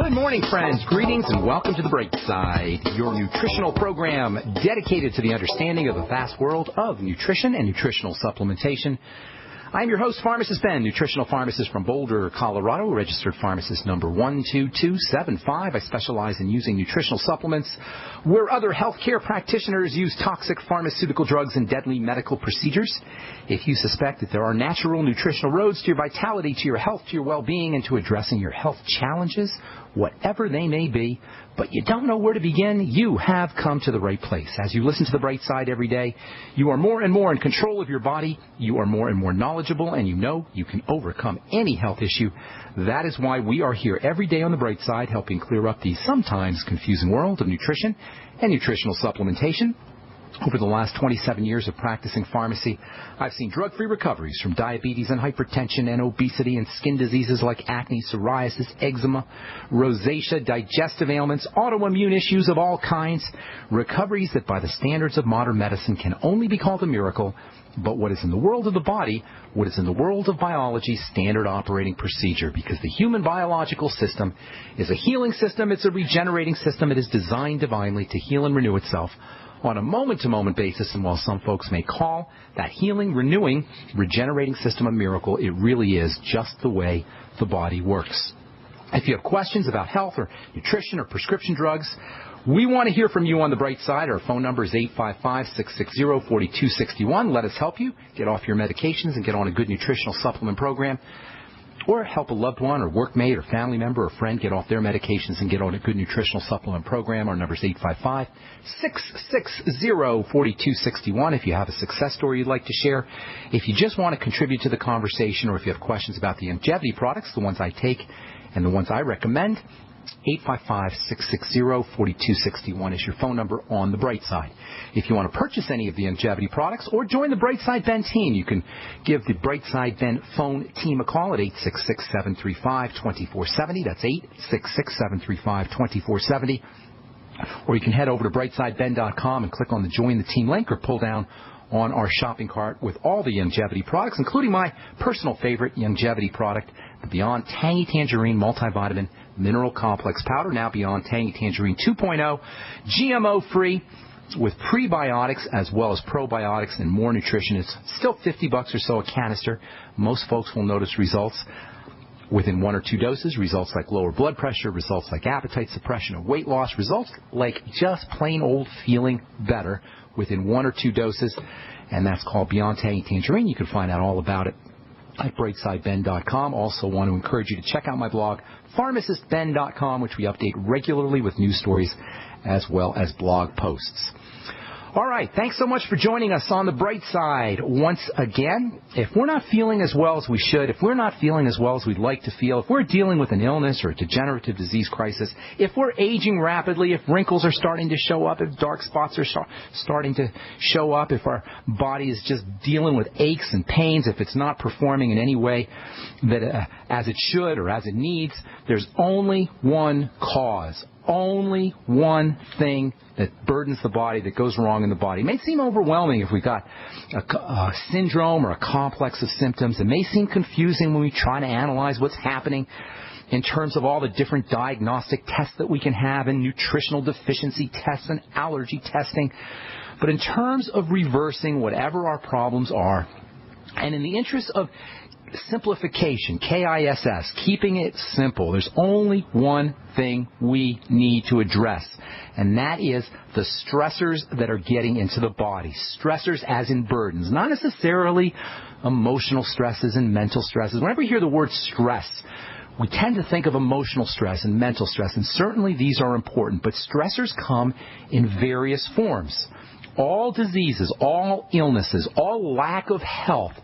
Good morning, friends. Greetings and welcome to the Brightside, your nutritional program dedicated to the understanding of the vast world of nutrition and nutritional supplementation. I'm your host, Pharmacist Ben, nutritional pharmacist from Boulder, Colorado, registered pharmacist number 12275. I specialize in using nutritional supplements where other healthcare practitioners use toxic pharmaceutical drugs and deadly medical procedures. If you suspect that there are natural nutritional roads to your vitality, to your health, to your well-being, and to addressing your health challenges, whatever they may be, but you don't know where to begin, you have come to the right place. As you listen to the Bright Side every day, you are more and more in control of your body, you are more and more knowledgeable, and you know you can overcome any health issue. That is why we are here every day on the Bright Side, helping clear up the sometimes confusing world of nutrition and nutritional supplementation. Over the last 27 years of practicing pharmacy, I've seen drug-free recoveries from diabetes and hypertension and obesity and skin diseases like acne, psoriasis, eczema, rosacea, digestive ailments, autoimmune issues of all kinds, recoveries that by the standards of modern medicine can only be called a miracle, but what is in the world of the body, what is in the world of biology, standard operating procedure, because the human biological system is a healing system, it's a regenerating system, it is designed divinely to heal and renew itself on a moment-to-moment basis, and while some folks may call that healing, renewing, regenerating system a miracle, it really is just the way the body works. If you have questions about health or nutrition or prescription drugs, we want to hear from you on the Bright Side. Our phone number is 855-660-4261. Let us help you get off your medications and get on a good nutritional supplement program, or help a loved one or workmate or family member or friend get off their medications and get on a good nutritional supplement program. Our number is 855-660-4261. If you have a success story you'd like to share, if you just want to contribute to the conversation, or if you have questions about the longevity products, the ones I take and the ones I recommend, 855-660-4261 is your phone number on the Bright Side. If you want to purchase any of the longevity products or join the Brightside Ben team, you can give the Brightside Ben phone team a call at 866-735-2470. That's 866-735-2470. Or you can head over to brightsideben.com and click on the Join the Team link, or pull down on our shopping cart with all the longevity products, including my personal favorite longevity product, the Beyond Tangy Tangerine Multivitamin Mineral Complex Powder, now Beyond Tangy Tangerine 2.0, GMO-free, with prebiotics as well as probiotics and more nutrition. It's still $50 or so a canister. Most folks will notice results within 1 or 2 doses, results like lower blood pressure, results like appetite suppression or weight loss, results like just plain old feeling better within 1 or 2 doses, and that's called Beyond Tangy Tangerine. You can find out all about it at brightsideben.com. Also want to encourage you to check out my blog, pharmacistben.com, which we update regularly with news stories as well as blog posts. All right, thanks so much for joining us on the Bright Side once again. If we're not feeling as well as we should, if we're not feeling as well as we'd like to feel, if we're dealing with an illness or a degenerative disease crisis, if we're aging rapidly, if wrinkles are starting to show up, if dark spots are starting to show up, if our body is just dealing with aches and pains, if it's not performing in any way that as it should or as it needs, there's only one cause, only one thing that burdens the body, that goes wrong in the body. It may seem overwhelming if we've got a syndrome or a complex of symptoms. It may seem confusing when we try to analyze what's happening in terms of all the different diagnostic tests that we can have, and nutritional deficiency tests and allergy testing. But in terms of reversing whatever our problems are, and in the interest of simplification, KISS, keeping it simple, there's only one thing we need to address, and that is the stressors that are getting into the body. Stressors as in burdens, not necessarily emotional stresses and mental stresses. Whenever you hear the word stress, we tend to think of emotional stress and mental stress, and certainly these are important, but stressors come in various forms. All diseases, all illnesses, all lack of health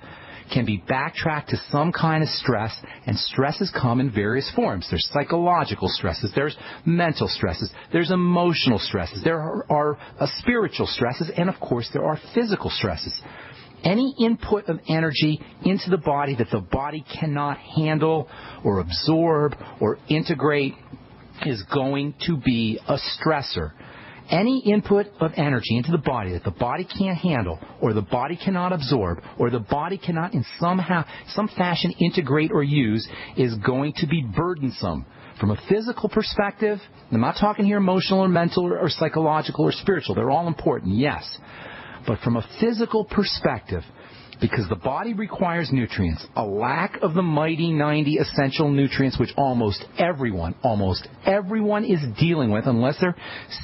can be backtracked to some kind of stress, and stresses come in various forms. There's psychological stresses, there's mental stresses, there's emotional stresses, there are spiritual stresses, and of course there are physical stresses. Any input of energy into the body that the body cannot handle or absorb or integrate is going to be a stressor. any input of energy into the body that the body can't handle, or the body cannot absorb, or the body cannot in some fashion integrate or use, is going to be burdensome. From a physical perspective, I'm not talking here emotional or mental or psychological or spiritual. They're all important, yes. But from a physical perspective, because the body requires nutrients, a lack of the mighty 90 essential nutrients, which almost everyone is dealing with, unless they're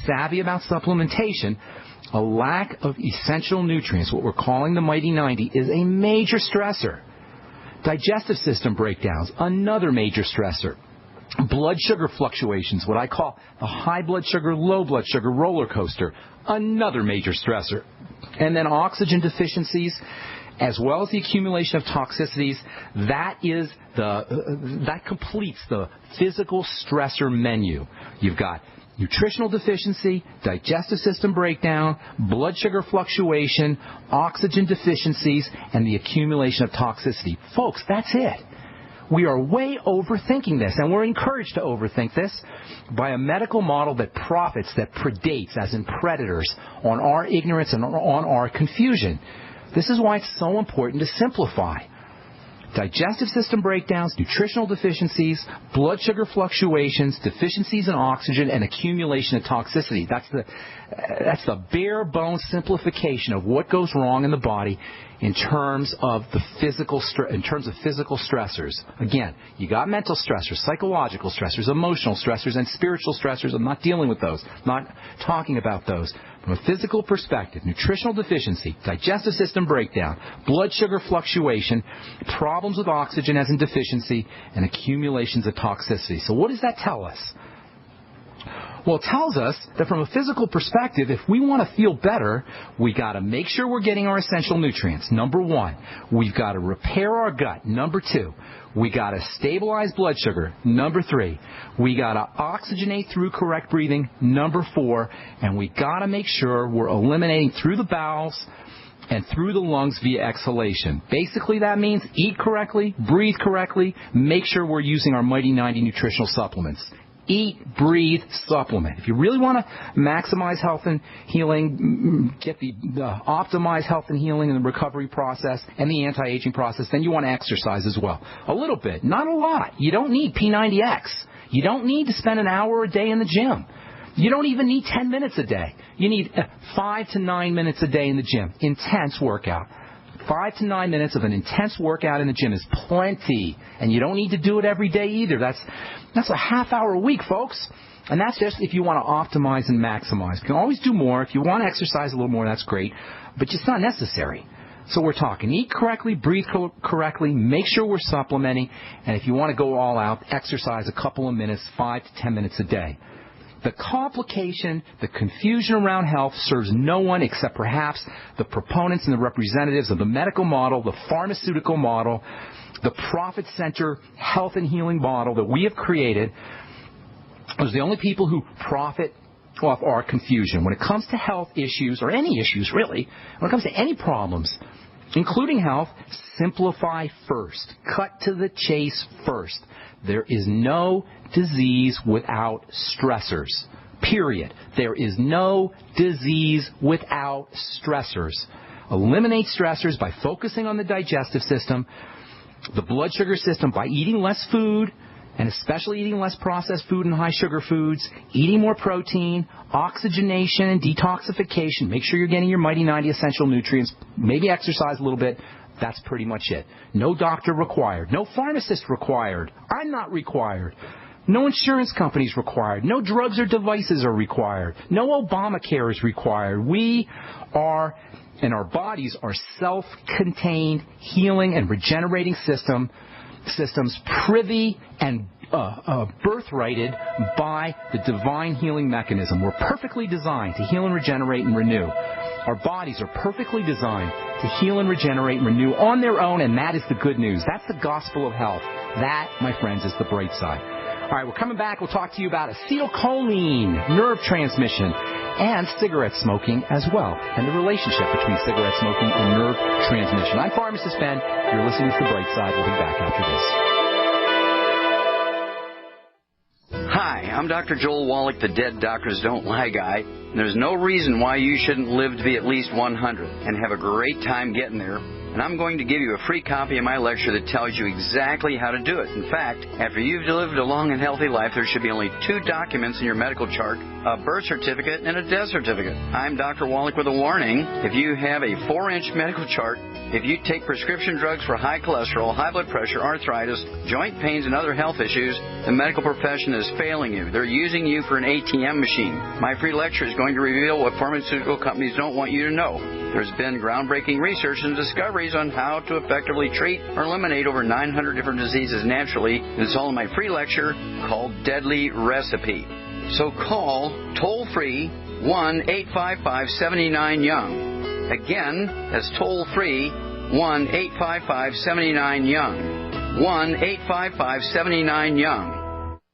savvy about supplementation, a lack of essential nutrients, what we're calling the mighty 90, is a major stressor. Digestive system breakdowns, another major stressor. Blood sugar fluctuations, what I call the high blood sugar, low blood sugar roller coaster, another major stressor. And then oxygen deficiencies, as well as the accumulation of toxicities, that completes the physical stressor menu. You've got nutritional deficiency, digestive system breakdown, blood sugar fluctuation, oxygen deficiencies, and the accumulation of toxicity. Folks, that's it. We are way overthinking this, and we're encouraged to overthink this by a medical model that profits, that predates, as in predators, on our ignorance and on our confusion. This is why it's so important to simplify. Digestive system breakdowns, nutritional deficiencies, blood sugar fluctuations, deficiencies in oxygen, and accumulation of toxicity. That's the bare bones simplification of what goes wrong in the body in terms of physical stressors. Again, you got mental stressors, psychological stressors, emotional stressors, and spiritual stressors. I'm not dealing with those. I'm not talking about those. From a physical perspective, nutritional deficiency, digestive system breakdown, blood sugar fluctuation, problems with oxygen as in deficiency, and accumulations of toxicity. So what does that tell us? Well, it tells us that from a physical perspective, if we want to feel better, we got to make sure we're getting our essential nutrients. Number one, we've got to repair our gut. Number two, we got to stabilize blood sugar. Number three, we got to oxygenate through correct breathing. Number four, and we got to make sure we're eliminating through the bowels and through the lungs via exhalation. Basically, that means eat correctly, breathe correctly, make sure we're using our Mighty 90 nutritional supplements. Eat, breathe, supplement. If you really want to maximize health and healing, get the optimize health and healing in the recovery process and the anti-aging process, then you want to exercise as well. A little bit, not a lot. You don't need P90X. You don't need to spend an hour a day in the gym. You don't even need 10 minutes a day. You need 5 to 9 minutes a day in the gym. Intense workout. 5 to 9 minutes of an intense workout in the gym is plenty. And you don't need to do it every day either. That's a half hour a week, folks. And that's just if you want to optimize and maximize. You can always do more. If you want to exercise a little more, that's great. But it's not necessary. So we're talking eat correctly, breathe correctly, make sure we're supplementing. And if you want to go all out, exercise a couple of minutes, 5 to 10 minutes a day. The complication, the confusion around health serves no one except perhaps the proponents and the representatives of the medical model, the pharmaceutical model, the profit center health and healing model that we have created. Those are the only people who profit off our confusion. When it comes to health issues, or any issues really, when it comes to any problems, including health, simplify first. Cut to the chase first. There is no disease without stressors. Period. There is no disease without stressors. Eliminate stressors by focusing on the digestive system, the blood sugar system by eating less food, and especially eating less processed food and high sugar foods, eating more protein, oxygenation and detoxification. Make sure you're getting your Mighty 90 essential nutrients. Maybe exercise a little bit. That's pretty much it. No doctor required. No pharmacist required. I'm not required. No insurance companies required. No drugs or devices are required. No Obamacare is required. We are, and our bodies are self-contained healing and regenerating systems privy and birthrighted by the divine healing mechanism. We're perfectly designed to heal and regenerate and renew. Our bodies are perfectly designed to heal and regenerate and renew on their own, and that is the good news. That's the gospel of health. That, my friends, is the bright side. All right, we're coming back. We'll talk to you about acetylcholine, nerve transmission, and cigarette smoking as well, and the relationship between cigarette smoking and nerve transmission. I'm Pharmacist Ben. You're listening to The Bright Side. We'll be back after this. Hi, I'm Dr. Joel Wallach, the Dead Doctors Don't Lie guy. And there's no reason why you shouldn't live to be at least 100 and have a great time getting there. And I'm going to give you a free copy of my lecture that tells you exactly how to do it. In fact, after you've lived a long and healthy life, there should be only 2 documents in your medical chart, a birth certificate and a death certificate. I'm Dr. Wallach with a warning. If you have a 4-inch medical chart, if you take prescription drugs for high cholesterol, high blood pressure, arthritis, joint pains, and other health issues, the medical profession is failing you. They're using you for an ATM machine. My free lecture is going to reveal what pharmaceutical companies don't want you to know. There's been groundbreaking research and discoveries on how to effectively treat or eliminate over 900 different diseases naturally. And it's all in my free lecture called Deadly Recipe. So call toll-free 1-855-79-YOUNG. Again, that's toll-free 1-855-79-YOUNG. 1-855-79-YOUNG.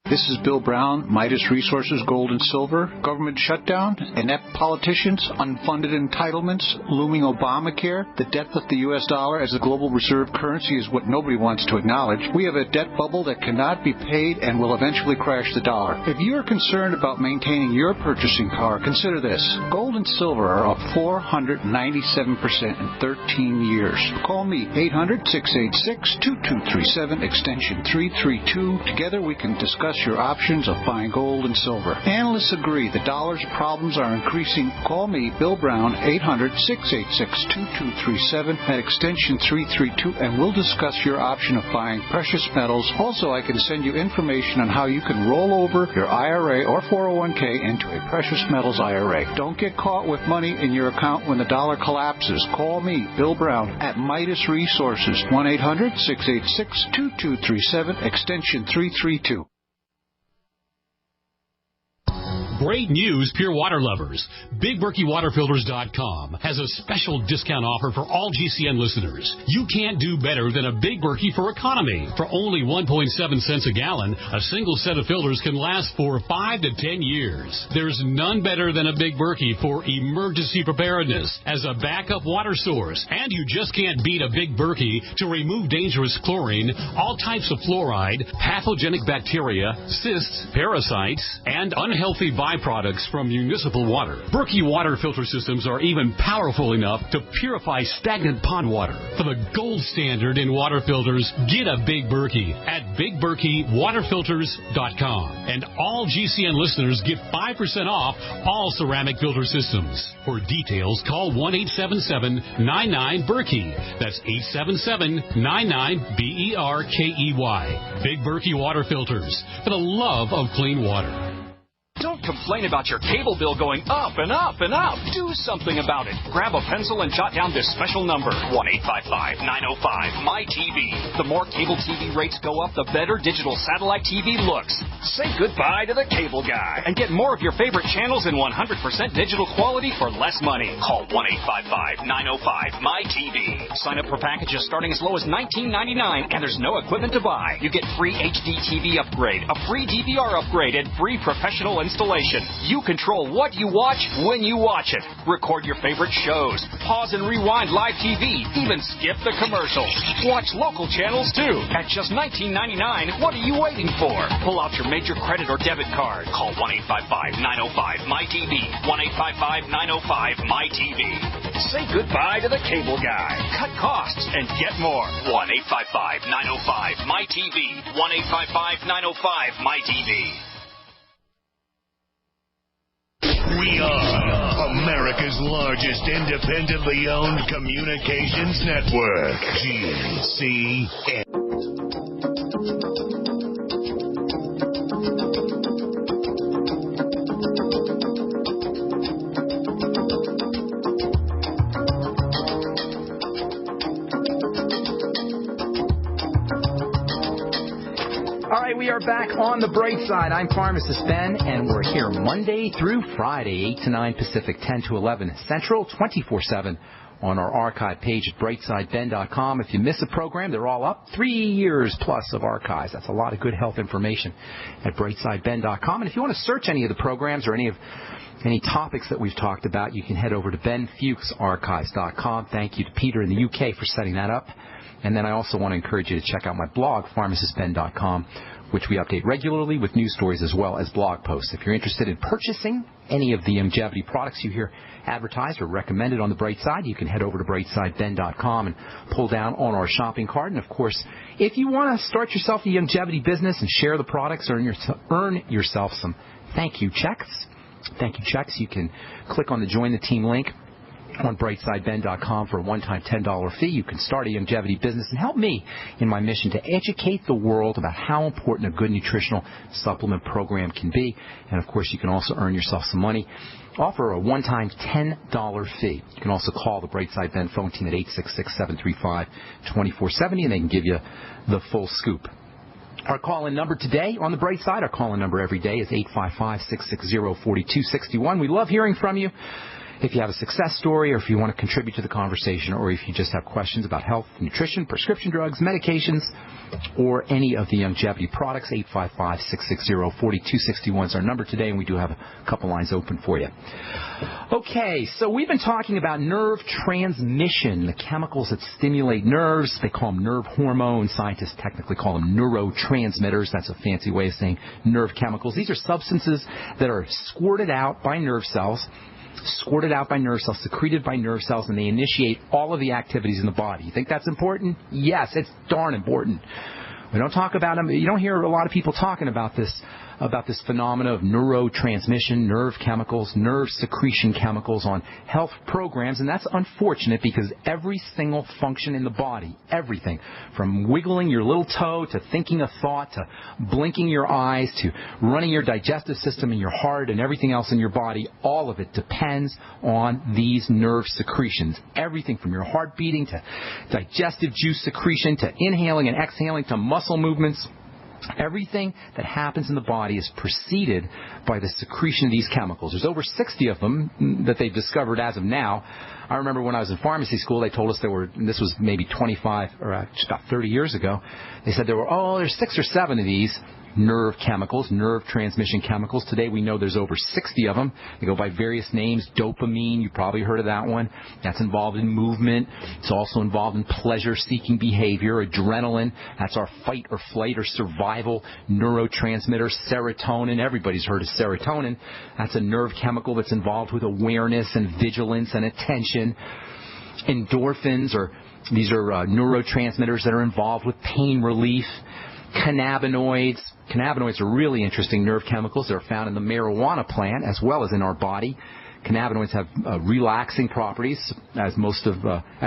This is Bill Brown, Midas Resources, Gold and Silver, government shutdown, inept politicians, unfunded entitlements, looming Obamacare, the debt of the U.S. dollar as a global reserve currency is what nobody wants to acknowledge. We have a debt bubble that cannot be paid and will eventually crash the dollar. If you are concerned about maintaining your purchasing power, consider this. Gold and silver are up 497% in 13 years. Call me, 800-686-2237, extension 332. Together we can discuss your options of buying gold and silver. Analysts agree the dollar's problems are increasing. Call me, Bill Brown, 800-686-2237 at extension 332, and we'll discuss your option of buying precious metals. Also, I can send you information on how you can roll over your IRA or 401k into a precious metals IRA. Don't get caught with money in your account when the dollar collapses. Call me, Bill Brown, at Midas Resources, 1-800-686-2237, extension 332. Great news, pure water lovers. BigBerkeyWaterFilters.com has a special discount offer for all GCN listeners. You can't do better than a Big Berkey for economy. For only 1.7 cents a gallon, a single set of filters can last for 5 to 10 years. There's none better than a Big Berkey for emergency preparedness as a backup water source. And you just can't beat a Big Berkey to remove dangerous chlorine, all types of fluoride, pathogenic bacteria, cysts, parasites, and unhealthy byproducts from municipal water. Berkey water filter systems are even powerful enough to purify stagnant pond water. For the gold standard in water filters, get a Big Berkey at BigBerkeyWaterFilters.com. And all GCN listeners get 5% off all ceramic filter systems. For details, call 1-877-99-BERKEY. That's 877-99-BERKEY. Big Berkey Water Filters, for the love of clean water. Don't complain about your cable bill going up and up and up. Do something about it. Grab a pencil and jot down this special number, 1-855-905-MY-TV. The more cable TV rates go up, the better digital satellite TV looks. Say goodbye to the cable guy and get more of your favorite channels in 100% digital quality for less money. Call 1-855-905-MY-TV. Sign up for packages starting as low as $19.99, and there's no equipment to buy. You get free HD TV upgrade, a free DVR upgrade, and free professional installation. You control what you watch when you watch it. Record your favorite shows. Pause and rewind live TV. Even skip the commercials. Watch local channels too. At just $19.99, what are you waiting for? Pull out your major credit or debit card. Call 1-855-905-MY-TV. 1-855-905-MY-TV. Say goodbye to the cable guy. Cut costs and get more. 1-855-905-MY-TV. 1-855-905-MY-TV. We are America's largest independently owned communications network, GCN. We are back on the Brightside. I'm Pharmacist Ben, and we're here Monday through Friday, 8 to 9 Pacific, 10 to 11 Central, 24/7 on our archive page at brightsideben.com. If you miss a program, they're all up. 3 years plus of archives. That's a lot of good health information at brightsideben.com. And if you want to search any of the programs or any topics that we've talked about, you can head over to benfuchsarchives.com. Thank you to Peter in the UK for setting that up. And then I also want to encourage you to check out my blog, pharmacistben.com, which we update regularly with news stories as well as blog posts. If you're interested in purchasing any of the Youngevity products you hear advertised or recommended on the Brightside, you can head over to brightsideben.com and pull down on our shopping cart. And, of course, if you want to start yourself a Youngevity business and share the products, earn yourself some thank you checks, you can click on the Join the Team link on brightsideben.com for a one-time $10 fee. You can start a Youngevity business and help me in my mission to educate the world about how important a good nutritional supplement program can be. And, of course, you can also earn yourself some money. Offer a one-time $10 fee. You can also call the Brightside Ben phone team at 866-735-2470, and they can give you the full scoop. Our call-in number today on the Brightside, our call-in number every day is 855-660-4261. We love hearing from you. If you have a success story or if you want to contribute to the conversation or if you just have questions about health, nutrition, prescription drugs, medications, or any of the Youngevity products, 855-660-4261 is our number today, and we do have a couple lines open for you. Okay, so we've been talking about nerve transmission, the chemicals that stimulate nerves. They call them nerve hormones. Scientists technically call them neurotransmitters. That's a fancy way of saying nerve chemicals. These are substances that are squirted out by nerve cells, secreted by nerve cells, and they initiate all of the activities in the body. You think that's important? Yes, it's darn important. We don't talk about them. You don't hear a lot of people talking about this phenomena of neurotransmission, nerve chemicals, nerve secretion chemicals on health programs, and that's unfortunate because every single function in the body, everything from wiggling your little toe to thinking a thought to blinking your eyes to running your digestive system and your heart and everything else in your body, all of it depends on these nerve secretions. Everything from your heart beating to digestive juice secretion to inhaling and exhaling to muscle movements. Everything that happens in the body is preceded by the secretion of these chemicals. There's over 60 of them that they've discovered as of now. I remember when I was in pharmacy school, they told us this was maybe 25 or just about 30 years ago, they said there's 6 or 7 of these nerve chemicals, nerve transmission chemicals. Today we know there's over 60 of them. They go by various names. Dopamine, you probably heard of that one. That's involved in movement. It's also involved in pleasure-seeking behavior. Adrenaline, that's our fight or flight or survival neurotransmitter. Serotonin, everybody's heard of serotonin. That's a nerve chemical that's involved with awareness and vigilance and attention. Endorphins, these are neurotransmitters that are involved with pain relief. Cannabinoids are really interesting nerve chemicals. They're found in the marijuana plant as well as in our body. Cannabinoids have relaxing properties, as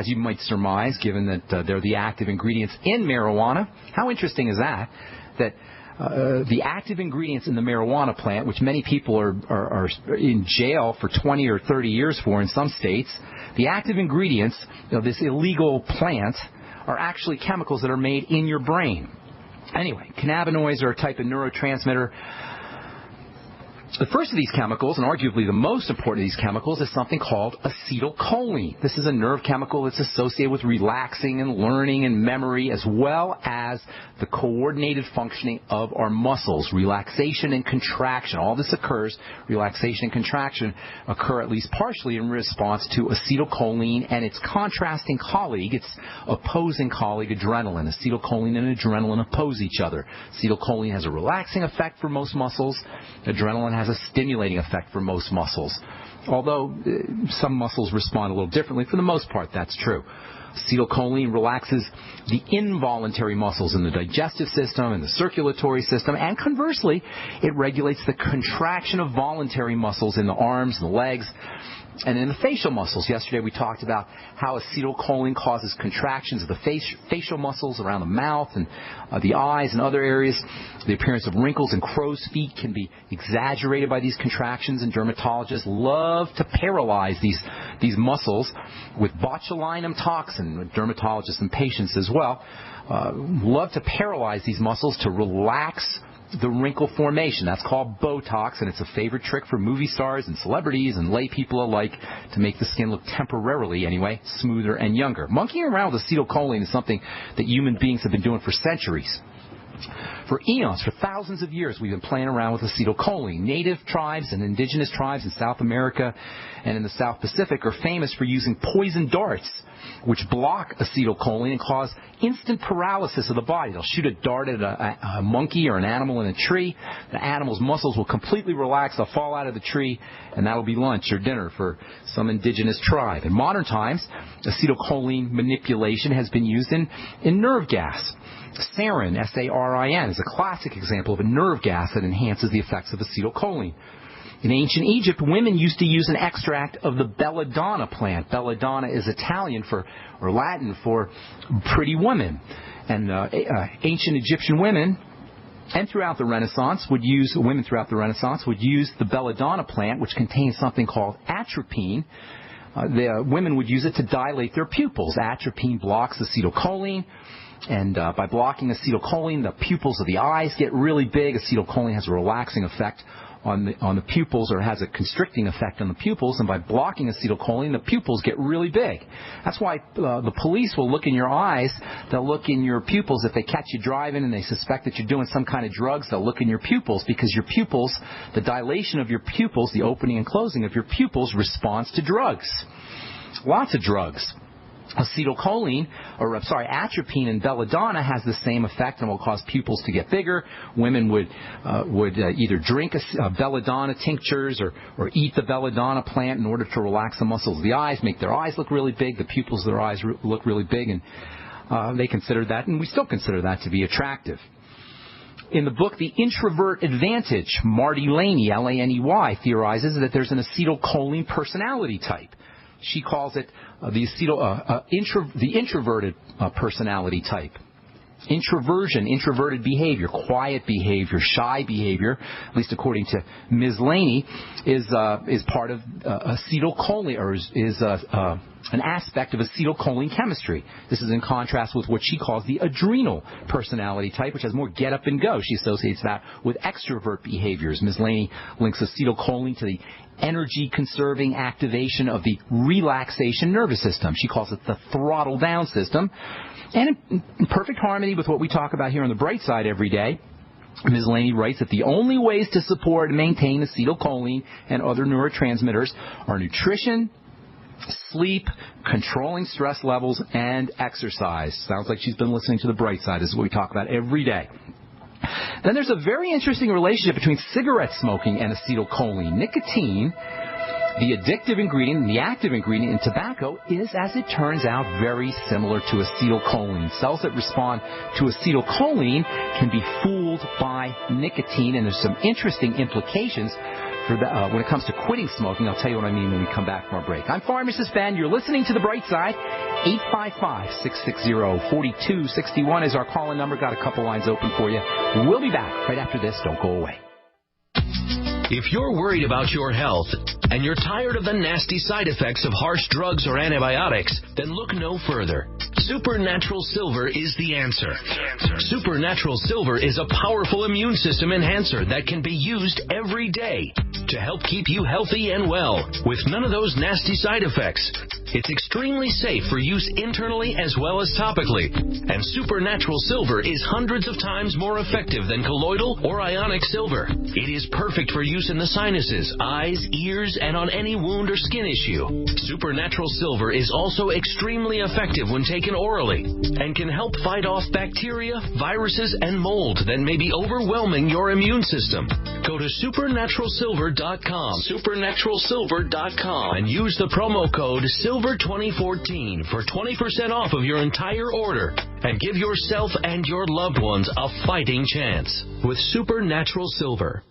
you might surmise, given that they're the active ingredients in marijuana. How interesting is that? That the active ingredients in the marijuana plant, which many people are in jail for 20 or 30 years for in some states, the active ingredients of this illegal plant are actually chemicals that are made in your brain. Anyway, cannabinoids are a type of neurotransmitter. The first of these chemicals, and arguably the most important of these chemicals, is something called acetylcholine. This is a nerve chemical that's associated with relaxing and learning and memory, as well as the coordinated functioning of our muscles. Relaxation and contraction, all this occurs. Relaxation and contraction occur at least partially in response to acetylcholine and its contrasting colleague, its opposing colleague, adrenaline. Acetylcholine and adrenaline oppose each other. Acetylcholine has a relaxing effect for most muscles. Adrenaline has a stimulating effect for most muscles. Although some muscles respond a little differently, for the most part that's true. Acetylcholine relaxes the involuntary muscles in the digestive system and the circulatory system, and conversely, it regulates the contraction of voluntary muscles in the arms and the legs and in the facial muscles. Yesterday we talked about how acetylcholine causes contractions of the facial muscles around the mouth and the eyes and other areas. The appearance of wrinkles and crow's feet can be exaggerated by these contractions, and dermatologists love to paralyze these muscles with botulinum toxin. Dermatologists and patients as well love to paralyze these muscles to relax the wrinkle formation. That's called Botox, and it's a favorite trick for movie stars and celebrities and lay people alike to make the skin look temporarily, anyway, smoother and younger. Monkeying around with acetylcholine is something that human beings have been doing for centuries. For eons, for thousands of years, we've been playing around with acetylcholine. Native tribes and indigenous tribes in South America and in the South Pacific are famous for using poison darts which block acetylcholine and cause instant paralysis of the body. They'll shoot a dart at a monkey or an animal in a tree. The animal's muscles will completely relax. They'll fall out of the tree, and that'll be lunch or dinner for some indigenous tribe. In modern times, acetylcholine manipulation has been used in nerve gas. Sarin, S-A-R-I-N, is a classic example of a nerve gas that enhances the effects of acetylcholine. In ancient Egypt, women used to use an extract of the belladonna plant. Belladonna is Italian or Latin for pretty woman. And ancient Egyptian women throughout the Renaissance would use the belladonna plant, which contains something called atropine. The women would use it to dilate their pupils. Atropine blocks acetylcholine. And by blocking acetylcholine, the pupils of the eyes get really big. Acetylcholine has a relaxing effect on the pupils, or has a constricting effect on the pupils, and by blocking acetylcholine, the pupils get really big. That's why the police will look in your eyes. They'll look in your pupils. If they catch you driving and they suspect that you're doing some kind of drugs, they'll look in your pupils, because your pupils, the dilation of your pupils, the opening and closing of your pupils, responds to drugs. Lots of drugs. Atropine in belladonna has the same effect and will cause pupils to get bigger. Women would either drink belladonna tinctures or eat the belladonna plant in order to relax the muscles of the eyes, make their eyes look really big, the pupils of their eyes look really big, and they considered that, and we still consider that, to be attractive. In the book The Introvert Advantage, Marty Laney, Laney, theorizes that there's an acetylcholine personality type. She calls it the introverted personality type. Introversion, introverted behavior, quiet behavior, shy behavior, at least according to Ms. Laney, is part of acetylcholine, or is an aspect of acetylcholine chemistry. This is in contrast with what she calls the adrenal personality type, which has more get up and go. She associates that with extrovert behaviors. Ms. Laney links acetylcholine to the energy-conserving activation of the relaxation nervous system. She calls it the throttle down system. And in perfect harmony with what we talk about here on the Brightside every day, Ms. Laney writes that the only ways to support and maintain acetylcholine and other neurotransmitters are nutrition, sleep, controlling stress levels, and exercise. Sounds like she's been listening to the Brightside. This is what we talk about every day. Then there's a very interesting relationship between cigarette smoking and acetylcholine. Nicotine, the addictive ingredient and the active ingredient in tobacco, is, as it turns out, very similar to acetylcholine. Cells that respond to acetylcholine can be fooled by nicotine, and there's some interesting implications for that, when it comes to quitting smoking. I'll tell you what I mean when we come back from our break. I'm Pharmacist Ben. You're listening to The Bright Side. 855-660-4261 is our call-in number. Got a couple lines open for you. We'll be back right after this. Don't go away. If you're worried about your health and you're tired of the nasty side effects of harsh drugs or antibiotics, then look no further. Supernatural Silver is the answer. Supernatural Silver is a powerful immune system enhancer that can be used every day to help keep you healthy and well with none of those nasty side effects. It's extremely safe for use internally as well as topically. And Supernatural Silver is hundreds of times more effective than colloidal or ionic silver. It is perfect for use in the sinuses, eyes, ears, and on any wound or skin issue. Supernatural Silver is also extremely effective when taken orally and can help fight off bacteria, viruses, and mold that may be overwhelming your immune system. Go to supernaturalsilver.com, supernaturalsilver.com, and use the promo code SILVER2014 for 20% off of your entire order, and give yourself and your loved ones a fighting chance with Supernatural Silver.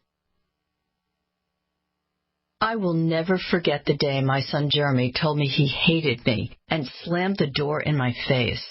I will never forget the day my son Jeremy told me he hated me and slammed the door in my face.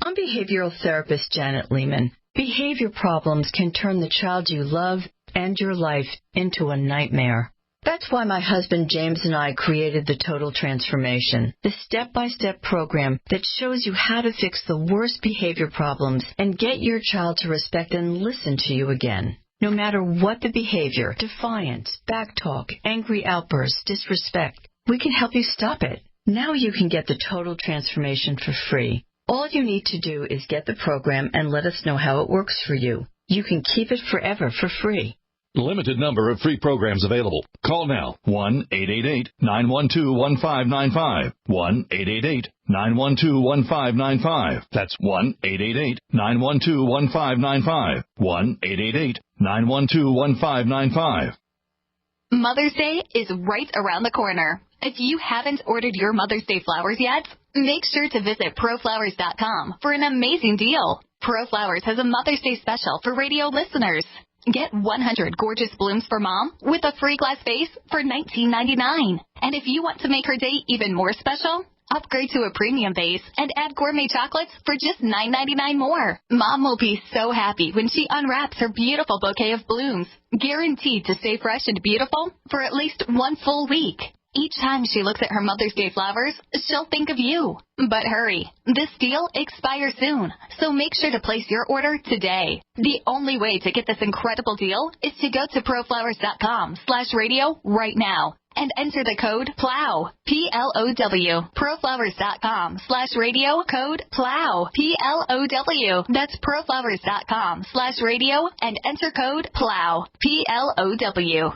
I'm behavioral therapist Janet Lehman. Behavior problems can turn the child you love and your life into a nightmare. That's why my husband James and I created the Total Transformation, the step-by-step program that shows you how to fix the worst behavior problems and get your child to respect and listen to you again. No matter what the behavior, defiance, backtalk, angry outbursts, disrespect, we can help you stop it. Now you can get the Total Transformation for free. All you need to do is get the program and let us know how it works for you. You can keep it forever for free. Limited number of free programs available. Call now. 1-888-912-1595. 1-888-912-1595. 1-888-912-1595. That's 1-888-912-1595. 1-888-912-1595. Mother's Day is right around the corner. If you haven't ordered your Mother's Day flowers yet, make sure to visit proflowers.com for an amazing deal. ProFlowers has a Mother's Day special for radio listeners. Get 100 gorgeous blooms for Mom with a free glass vase for $19.99. And if you want to make her day even more special, upgrade to a premium vase and add gourmet chocolates for just $9.99 more. Mom will be so happy when she unwraps her beautiful bouquet of blooms, guaranteed to stay fresh and beautiful for at least one full week. Each time she looks at her Mother's Day flowers, she'll think of you. But hurry, this deal expires soon, so make sure to place your order today. The only way to get this incredible deal is to go to proflowers.com/radio right now and enter the code PLOW, P-L-O-W, proflowers.com/radio, code PLOW, P-L-O-W. That's proflowers.com/radio and enter code PLOW, P-L-O-W.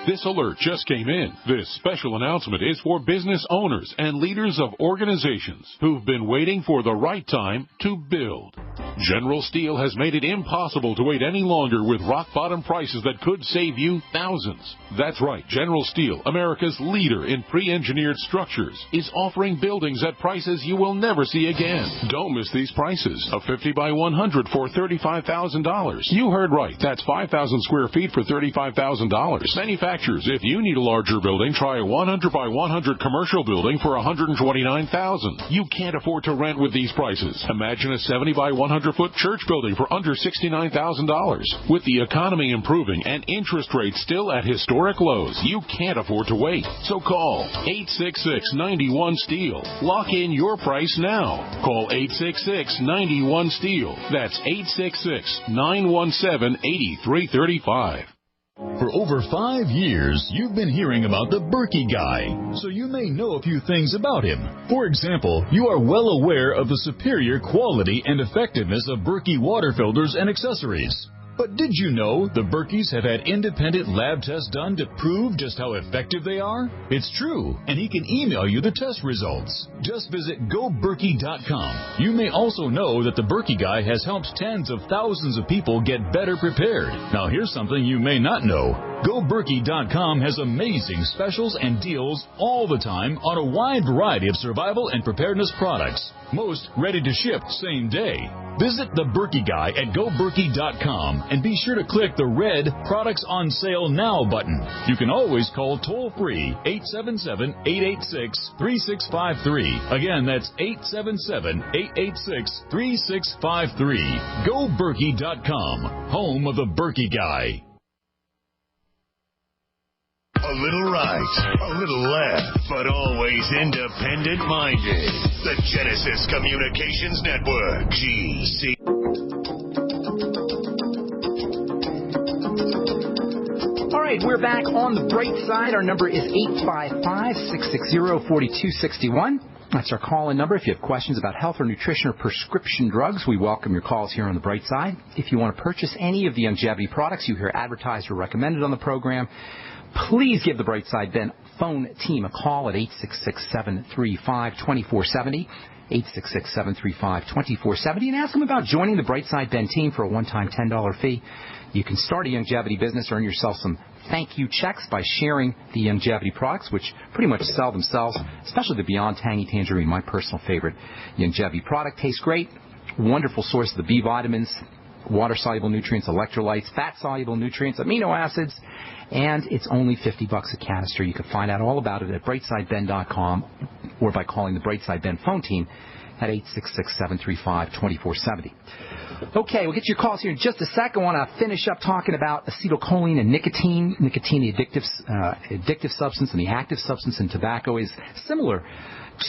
This alert just came in. This special announcement is for business owners and leaders of organizations who've been waiting for the right time to build. General Steel has made it impossible to wait any longer with rock-bottom prices that could save you thousands. That's right. General Steel, America's leader in pre-engineered structures, is offering buildings at prices you will never see again. Don't miss these prices. A 50 by 100 for $35,000. You heard right. That's 5,000 square feet for $35,000. Manufacturers, if you need a larger building, try a 100 by 100 commercial building for $129,000. You can't afford to rent with these prices. Imagine a 70 by 100-foot church building for under $69,000. With the economy improving and interest rates still at historic lows, you can't afford to wait. So call 866-91-STEEL. Lock in your price now. Call 866-91-STEEL. That's 866-917-8335. For over 5 years, you've been hearing about the Berkey Guy, so you may know a few things about him. For example, you are well aware of the superior quality and effectiveness of Berkey water filters and accessories. But did you know the Berkeys have had independent lab tests done to prove just how effective they are? It's true, and he can email you the test results. Just visit GoBerkey.com. You may also know that the Berkey Guy has helped tens of thousands of people get better prepared. Now here's something you may not know. GoBerkey.com has amazing specials and deals all the time on a wide variety of survival and preparedness products. Most ready to ship same day. Visit the Berkey Guy at GoBerkey.com and be sure to click the red Products on Sale Now button. You can always call toll-free 877-886-3653. Again, that's 877-886-3653. GoBerkey.com, home of the Berkey Guy. A little right, a little left, but always independent-minded. The Genesis Communications Network, GC. All right, we're back on the bright side. Our number is 855-660-4261. That's our call-in number. If you have questions about health or nutrition or prescription drugs, we welcome your calls here on the bright side. If you want to purchase any of the longevity products you hear advertised or recommended on the program, please give the Brightside Ben phone team a call at 866-735-2470, 866-735-2470, and ask them about joining the Brightside Ben team for a one-time $10 fee. You can start a longevity business, earn yourself some thank you checks by sharing the longevity products, which pretty much sell themselves, especially the Beyond Tangy Tangerine, my personal favorite longevity product. Tastes great, wonderful source of the B vitamins, water-soluble nutrients, electrolytes, fat-soluble nutrients, amino acids, and it's only $50 a canister. You can find out all about it at brightsideben.com or by calling the Brightside Ben phone team at 866-735-2470. Okay, we'll get your calls here in just a sec. I want to finish up talking about acetylcholine and nicotine. Nicotine, the addictive substance, and the active substance in tobacco is similar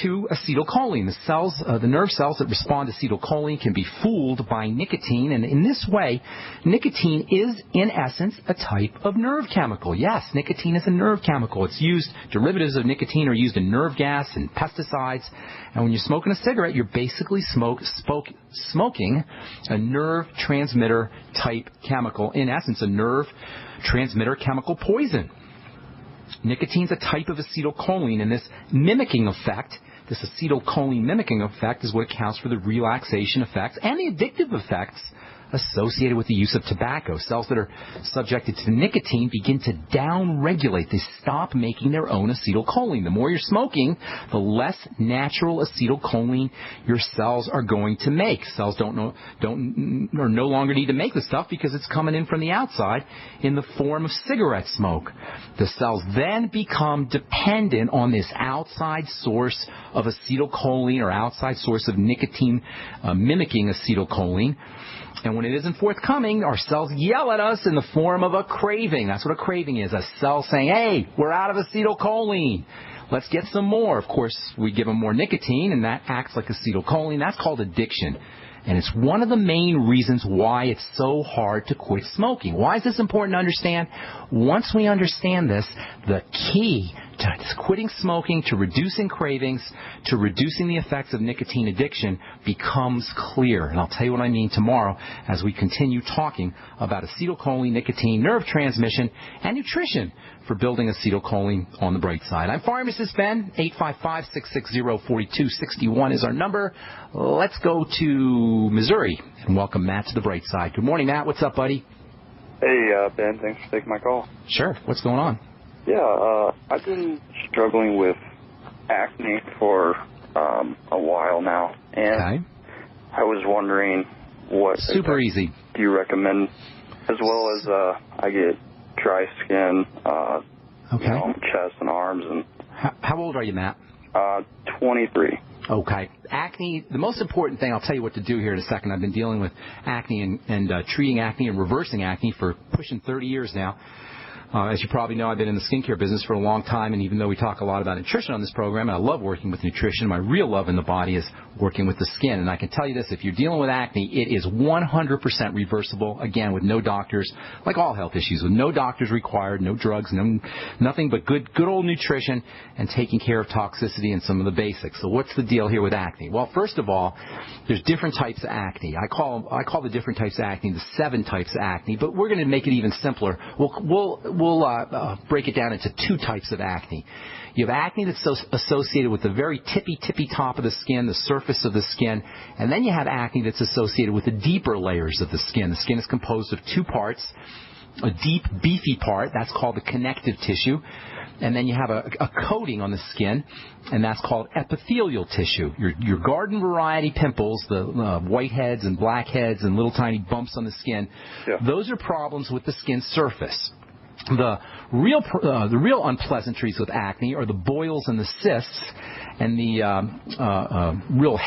to acetylcholine. The cells, the nerve cells that respond to acetylcholine can be fooled by nicotine, and in this way, nicotine is, in essence, a type of nerve chemical. Yes, nicotine is a nerve chemical. It's used, derivatives of nicotine are used in nerve gas and pesticides, and when you're smoking a cigarette, you're basically smoking a nerve transmitter type chemical. In essence, a nerve transmitter chemical poison. Nicotine's a type of acetylcholine, and this mimicking effect This acetylcholine mimicking effect is what accounts for the relaxation effects and the addictive effects associated with the use of tobacco. Cells that are subjected to nicotine begin to down-regulate. They stop making their own acetylcholine. The more you're smoking, the less natural acetylcholine your cells are going to make. Cells no longer need to make the stuff because it's coming in from the outside in the form of cigarette smoke. The cells then become dependent on this outside source of acetylcholine or outside source of nicotine mimicking acetylcholine. And when it isn't forthcoming, our cells yell at us in the form of a craving. That's what a craving is, a cell saying, hey, we're out of acetylcholine. Let's get some more. Of course, we give them more nicotine, and that acts like acetylcholine. That's called addiction. And it's one of the main reasons why it's so hard to quit smoking. Why is this important to understand? Once we understand this, the key to quitting smoking, to reducing cravings, to reducing the effects of nicotine addiction becomes clear. And I'll tell you what I mean tomorrow as we continue talking about acetylcholine, nicotine, nerve transmission, and nutrition for building acetylcholine on the bright side. I'm Pharmacist Ben. 855-660-4261 is our number. Let's go to Missouri and welcome Matt to the bright side. Good morning, Matt. What's up, buddy? Hey, Ben. Thanks for taking my call. Sure. What's going on? Yeah, I've been struggling with acne for a while now, and I was wondering what easy do you recommend, as well as I get dry skin, chest and arms. And how old are you, Matt? 23. Okay. Acne, the most important thing, I'll tell you what to do here in a second. I've been dealing with acne and treating acne and reversing acne for pushing 30 years now. As you probably know, I've been in the skincare business for a long time, and even though we talk a lot about nutrition on this program, and I love working with nutrition, my real love in the body is working with the skin. And I can tell you this, if you're dealing with acne, it is 100% reversible, again, with no doctors, like all health issues, with no doctors required, no drugs, nothing but good old nutrition and taking care of toxicity and some of the basics. So what's the deal here with acne? Well, first of all, there's different types of acne. I call the different types of acne the 7 types of acne, but we're going to make it even simpler. We'll break it down into 2 types of acne. You have acne that's associated with the very tippy top of the skin, the surface of the skin, and then you have acne that's associated with the deeper layers of the skin. The skin is composed of 2 parts, a deep, beefy part, that's called the connective tissue, and then you have a coating on the skin, and that's called epithelial tissue. Your garden variety pimples, the whiteheads and blackheads and little tiny bumps on the skin, those are problems with the skin surface. The real unpleasantries with acne are the boils and the cysts and the real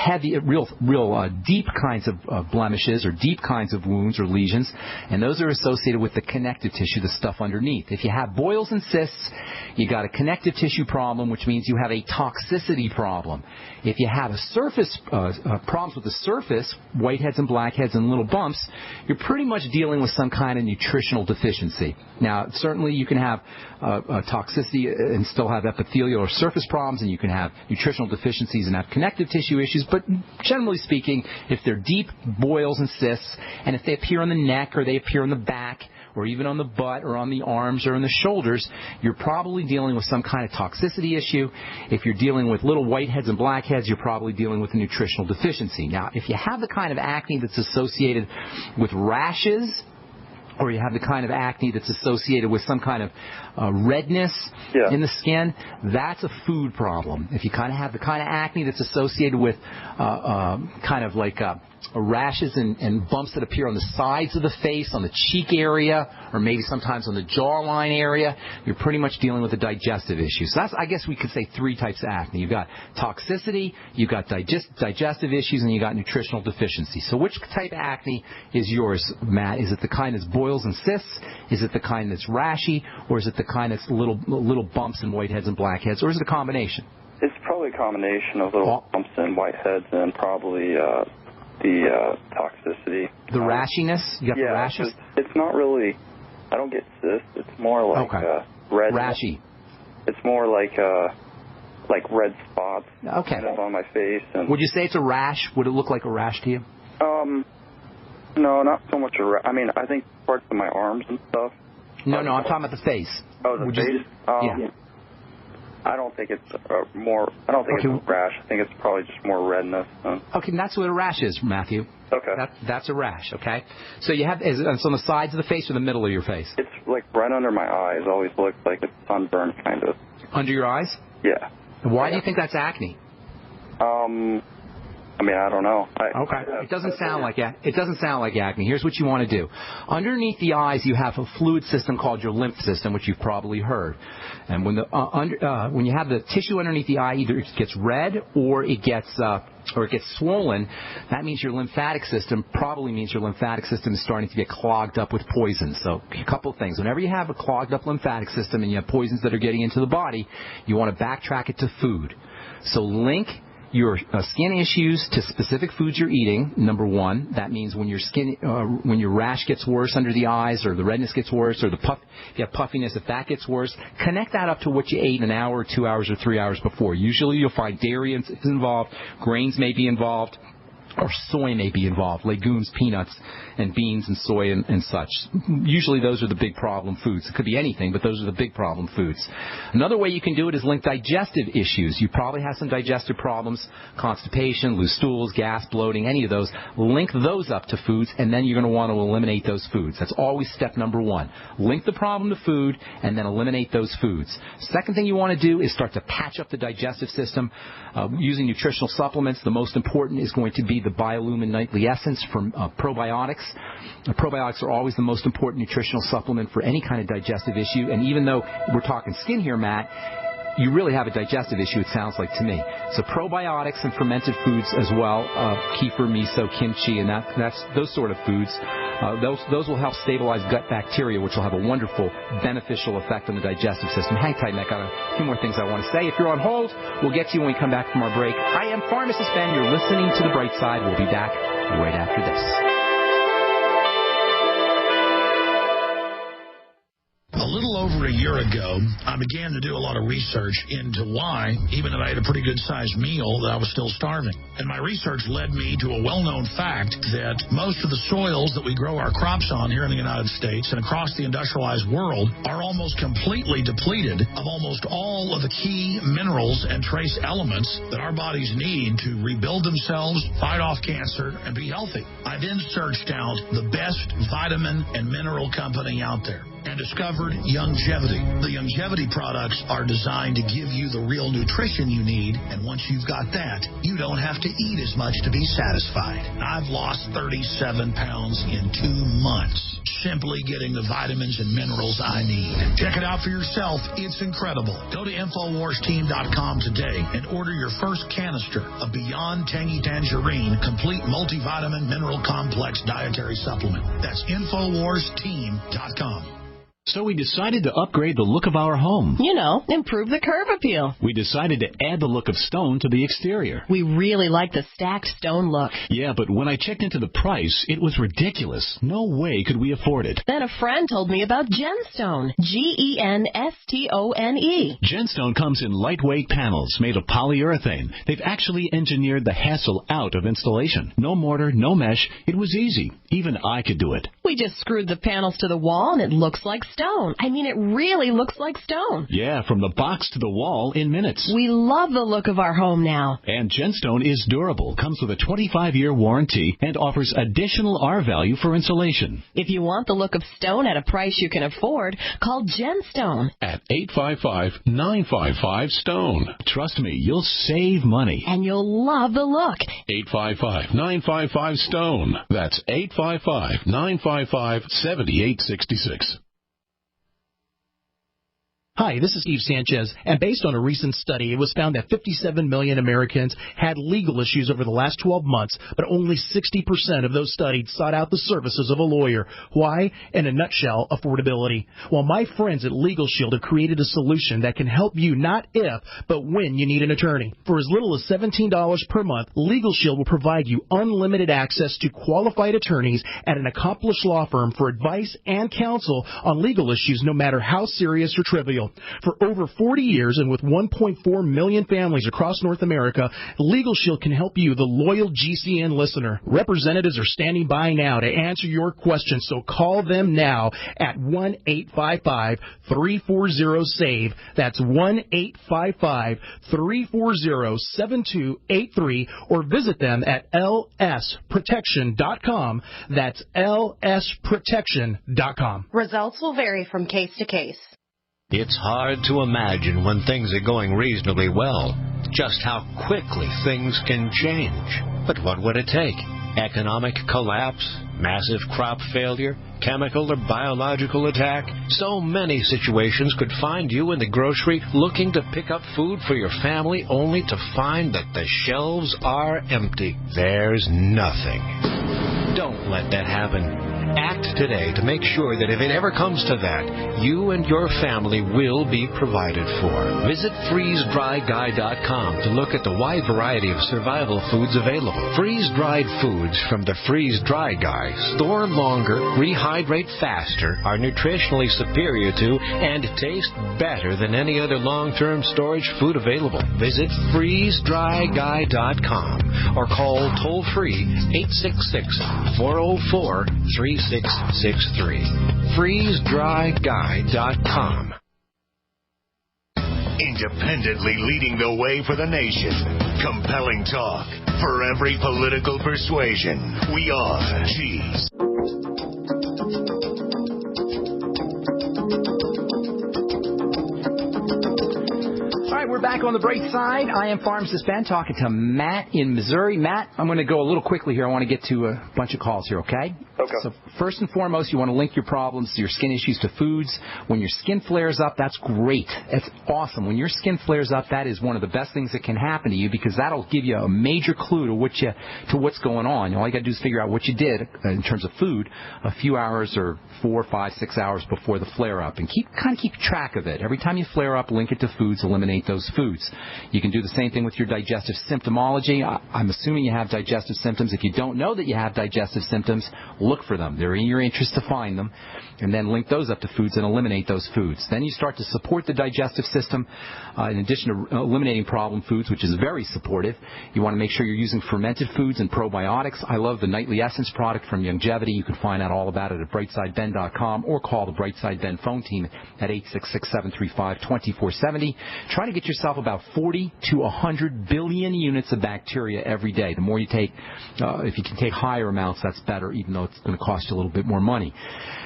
deep kinds of blemishes or deep kinds of wounds or lesions, and those are associated with the connective tissue, the stuff underneath. If you have boils and cysts, you got a connective tissue problem, which means you have a toxicity problem. If you have a surface problems with the surface, whiteheads and blackheads and little bumps, you're pretty much dealing with some kind of nutritional deficiency. Now, certainly you can have toxicity and still have epithelial or surface problems, and you can have nutritional deficiencies and have connective tissue issues, but generally speaking, if they're deep boils and cysts, and if they appear on the neck or they appear on the back or even on the butt or on the arms or in the shoulders, you're probably dealing with some kind of toxicity issue. If you're dealing with little whiteheads and blackheads, you're probably dealing with a nutritional deficiency. Now, if you have the kind of acne that's associated with rashes, or you have the kind of acne that's associated with some kind of redness in the skin, that's a food problem. If you kind of have the kind of acne that's associated with kind of like rashes and bumps that appear on the sides of the face, on the cheek area, or maybe sometimes on the jawline area, you're pretty much dealing with a digestive issue. So that's, I guess we could say, 3 types of acne. You've got toxicity, you've got digestive issues, and you've got nutritional deficiency. So which type of acne is yours, Matt? Is it the kind that's boils and cysts? Is it the kind that's rashy? Or is it the kind that's little bumps and whiteheads and blackheads? Or is it a combination? It's probably a combination of little bumps and whiteheads and probably the toxicity. The rashiness? You got the rashes? It's not really, I don't get cysts. It's more like red. Rashy. It's more like red spots kind of on my face. And would you say it's a rash? Would it look like a rash to you? No, not so much a rash. I mean, I think parts of my arms and stuff. No, I'm talking about the face. Oh, the face? I don't think it's it's a rash. I think it's probably just more redness. Okay, and that's what a rash is, Matthew. Okay. That's a rash, okay? So you have, it's on the sides of the face or the middle of your face? It's like right under my eyes. Always looks like it's sunburned, kind of. Under your eyes? Yeah. Why do you think that's acne? I mean, I don't know. It doesn't sound like acne. Here's what you want to do. Underneath the eyes, you have a fluid system called your lymph system, which you've probably heard. And when when you have the tissue underneath the eye, either it gets red or it gets swollen, that means your lymphatic system is starting to get clogged up with poison. So a couple of things. Whenever you have a clogged up lymphatic system and you have poisons that are getting into the body, you want to backtrack it to food. So link your skin issues to specific foods you're eating, number one. That means when your rash gets worse under the eyes, or the redness gets worse, or if you have puffiness, if that gets worse, connect that up to what you ate an hour or 2 hours or 3 hours before. Usually you'll find dairy is involved, grains may be involved, or soy may be involved, legumes, peanuts, and beans and soy and such. Usually those are the big problem foods. It could be anything, but those are the big problem foods. Another way you can do it is link digestive issues. You probably have some digestive problems, constipation, loose stools, gas, bloating, any of those. Link those up to foods, and then you're going to want to eliminate those foods. That's always step number one. Link the problem to food, and then eliminate those foods. Second thing you want to do is start to patch up the digestive system using nutritional supplements. The most important is going to be the Biolumin Nightly Essence from probiotics. Probiotics are always the most important nutritional supplement for any kind of digestive issue. And even though we're talking skin here, Matt, you really have a digestive issue, it sounds like to me. So probiotics and fermented foods as well, kefir, miso, kimchi, and that's those sort of foods. Those will help stabilize gut bacteria, which will have a wonderful beneficial effect on the digestive system. Hang tight, Matt. Got a few more things I want to say. If you're on hold, we'll get to you when we come back from our break. I am Pharmacist Ben. You're listening to The Brightside. We'll be back right after this. A little over a year ago, I began to do a lot of research into why, even though I had a pretty good-sized meal, that I was still starving. And my research led me to a well-known fact that most of the soils that we grow our crops on here in the United States and across the industrialized world are almost completely depleted of almost all of the key minerals and trace elements that our bodies need to rebuild themselves, fight off cancer, and be healthy. I then searched out the best vitamin and mineral company out there and discovered Youngevity. The Youngevity products are designed to give you the real nutrition you need, and once you've got that, you don't have to eat as much to be satisfied. I've lost 37 pounds in 2 months, simply getting the vitamins and minerals I need. Check it out for yourself. It's incredible. Go to InfoWarsTeam.com today and order your first canister of Beyond Tangy Tangerine Complete Multivitamin Mineral Complex Dietary Supplement. That's InfoWarsTeam.com. So we decided to upgrade the look of our home. You know, improve the curb appeal. We decided to add the look of stone to the exterior. We really like the stacked stone look. Yeah, but when I checked into the price, it was ridiculous. No way could we afford it. Then a friend told me about Genstone. Genstone. Genstone comes in lightweight panels made of polyurethane. They've actually engineered the hassle out of installation. No mortar, no mesh. It was easy. Even I could do it. We just screwed the panels to the wall and it looks like stone. I mean, it really looks like stone. Yeah, from the box to the wall in minutes. We love the look of our home now. And Genstone is durable, comes with a 25-year warranty, and offers additional R value for insulation. If you want the look of stone at a price you can afford, call Genstone at 855-955-STONE. Trust me, you'll save money. And you'll love the look. 855-955-STONE. That's 855-955-7866. Hi, this is Steve Sanchez, and based on a recent study, it was found that 57 million Americans had legal issues over the last 12 months, but only 60% of those studied sought out the services of a lawyer. Why? In a nutshell, affordability. Well, my friends at Legal Shield have created a solution that can help you not if, but when you need an attorney. For as little as $17 per month, Legal Shield will provide you unlimited access to qualified attorneys at an accomplished law firm for advice and counsel on legal issues, no matter how serious or trivial. Shield. For over 40 years and with 1.4 million families across North America, Legal Shield can help you, the loyal GCN listener. Representatives are standing by now to answer your questions, so call them now at 1-855-340-SAVE. That's 1-855-340-7283, or visit them at lsprotection.com. That's lsprotection.com. Results will vary from case to case. It's hard to imagine when things are going reasonably well, just how quickly things can change. But what would it take? Economic collapse? Massive crop failure? Chemical or biological attack? So many situations could find you in the grocery looking to pick up food for your family only to find that the shelves are empty. There's nothing. Don't let that happen. Act today to make sure that if it ever comes to that, you and your family will be provided for. Visit freezedryguy.com to look at the wide variety of survival foods available. Freeze-dried foods from the Freeze Dry Guy store longer, rehydrate faster, are nutritionally superior to, and taste better than any other long-term storage food available. Visit freezedryguy.com or call toll-free 866-404-3663. FreezeDryGuy.com. Independently leading the way for the nation. Compelling talk for every political persuasion. We are Cheese. All right, we're back on the bright side. I am Pharmacist Ben, talking to Matt in Missouri. Matt, I'm going to go a little quickly here. I want to get to a bunch of calls here, okay? Okay. So first and foremost, you want to link your problems, your skin issues, to foods. When your skin flares up, that's great. That's awesome. When your skin flares up, that is one of the best things that can happen to you, because that'll give you a major clue to what's going on. All you got to do is figure out what you did in terms of food a few hours or 4, 5, 6 hours before the flare-up, and keep track of it. Every time you flare up, link it to foods, eliminate those foods. You can do the same thing with your digestive symptomology. I'm assuming you have digestive symptoms. If you don't know that you have digestive symptoms, look for them. They're in your interest to find them, and then link those up to foods and eliminate those foods. Then you start to support the digestive system. In addition to eliminating problem foods, which is very supportive, you want to make sure you're using fermented foods and probiotics. I love the Nightly Essence product from Longevity. You can find out all about it at brightsideben.com or call the Brightside Ben phone team at 866-735-2470. Try to get yourself about 40 to 100 billion units of bacteria every day. The more you take, if you can take higher amounts, that's better, even though it's going to cost you a little bit more money.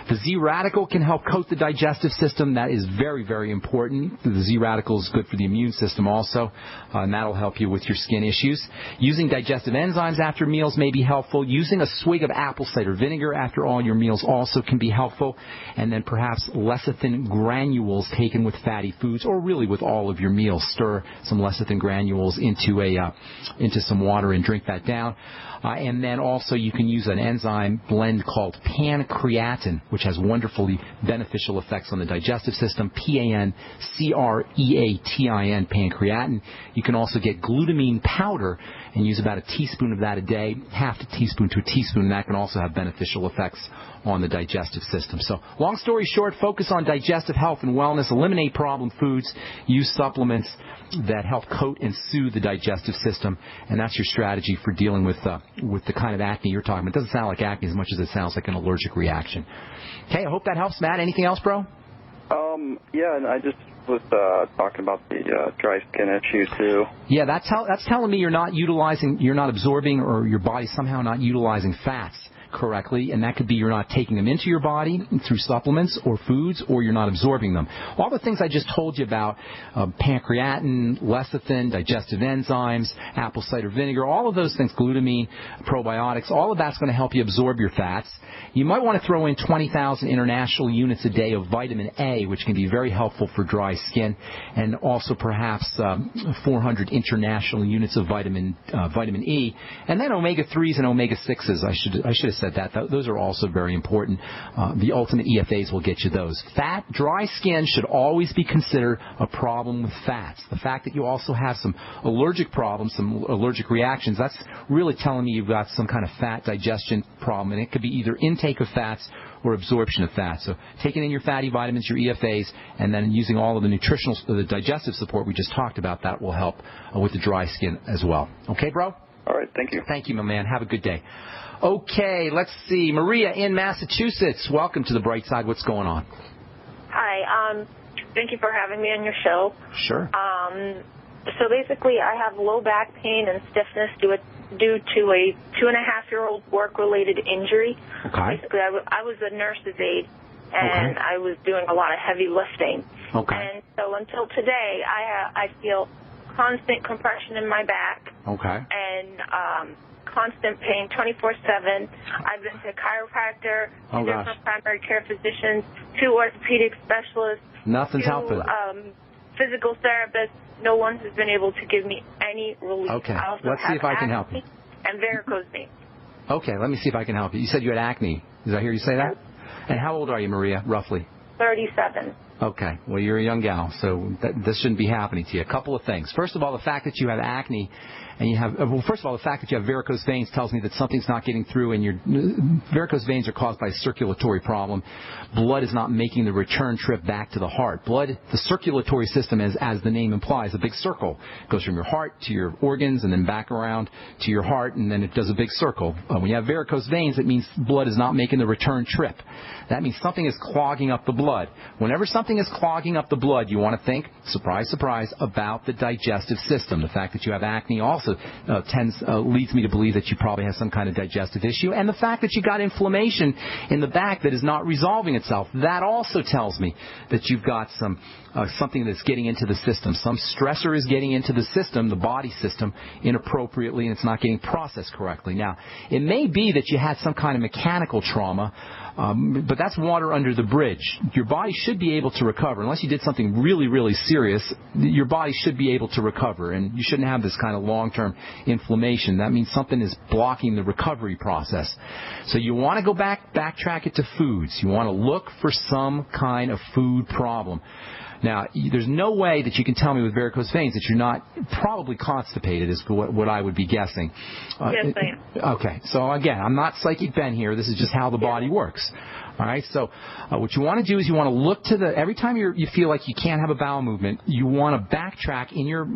The Z-radical can help coat the digestive system. That is very, very important. The Z-radical is good for the immune system also, and that'll help you with your skin issues. Using digestive enzymes after meals may be helpful. Using a swig of apple cider vinegar after all your meals also can be helpful. And then perhaps lecithin granules taken with fatty foods, or really with all of your meals. Stir some lecithin granules into some water and drink that down. And then also you can use an enzyme blend called pancreatin, which has wonderfully beneficial effects on the digestive system. Pancreatin, pancreatin. You can also get glutamine powder and use about a teaspoon of that a day, half a teaspoon to a teaspoon, and that can also have beneficial effects on the digestive system. So long story short, focus on digestive health and wellness, eliminate problem foods, use supplements that help coat and soothe the digestive system, and that's your strategy for dealing with the kind of acne you're talking about. It doesn't sound like acne as much as it sounds like an allergic reaction. Okay, I hope that helps, Matt. Anything else, bro? Yeah, and I just was talking about the dry skin issue too. Yeah, that's telling me you're not absorbing, or your body's somehow not utilizing fats correctly, and that could be you're not taking them into your body through supplements or foods, or you're not absorbing them. All the things I just told you about, pancreatin, lecithin, digestive enzymes, apple cider vinegar, all of those things, glutamine, probiotics, all of that's going to help you absorb your fats. You might want to throw in 20,000 international units a day of vitamin A, which can be very helpful for dry skin, and also perhaps 400 international units of vitamin E, and then omega-3s and omega-6s. I should have said that. Those are also very important. The ultimate EFAs will get you those. Dry skin should always be considered a problem with fats. The fact that you also have some allergic problems, some allergic reactions, that's really telling me you've got some kind of fat digestion problem, and it could be either intake of fats or absorption of fat. So taking in your fatty vitamins, your EFAs, and then using all of the nutritional, the digestive support we just talked about, that will help with the dry skin as well. Okay, bro? All right, thank you. Thank you, my man. Have a good day. Okay, let's see. Maria in Massachusetts. Welcome to the Brightside. What's going on? Hi. Thank you for having me on your show. Sure. So basically, I have low back pain and stiffness due to a 2.5-year-old work-related injury. Okay. Basically, I was a nurse's aide, and I was doing a lot of heavy lifting. Okay. And so until today, I feel constant compression in my back. Okay. And constant pain 24/7. I've been to a chiropractor, two different primary care physicians, 2 orthopedic specialists, Nothing's 2 helping. physical therapists. No one has been able to give me any relief. Okay. I also Let's see have if I can help you. acne and varicose veins. Okay, let me see if I can help you. You said you had acne. Did I hear you say that? And how old are you, Maria, roughly? 37. Okay. Well, you're a young gal, so this shouldn't be happening to you. A couple of things. First of all, the fact that you have acne and you have, first of all, the fact that you have varicose veins tells me that something's not getting through, and your varicose veins are caused by a circulatory problem. Blood is not making the return trip back to the heart. Blood, the circulatory system, as the name implies, a big circle. It goes from your heart to your organs and then back around to your heart, and then it does a big circle. When you have varicose veins, it means blood is not making the return trip. That means something is clogging up the blood. Whenever something is clogging up the blood, you want to think, surprise, surprise, about the digestive system. The fact that you have acne also leads me to believe that you probably have some kind of digestive issue. And the fact that you got inflammation in the back that is not resolving itself, that also tells me that you've got something that's getting into the system. Some stressor is getting into the system, the body system, inappropriately, and it's not getting processed correctly. Now, it may be that you had some kind of mechanical trauma, but that's water under the bridge. Your body should be able to recover. Unless you did something really, really serious, your body should be able to recover, and you shouldn't have this kind of long-term inflammation. That means something is blocking the recovery process. So you want to go backtrack it to foods. You want to look for some kind of food problem. Now, there's no way that you can tell me with varicose veins that you're not probably constipated, is what I would be guessing. Yes, I am. Okay. So, again, I'm not Psychic Ben here. This is just how the body works. All right, so what you want to do is you want to look to every time you feel like you can't have a bowel movement, you want to backtrack in your,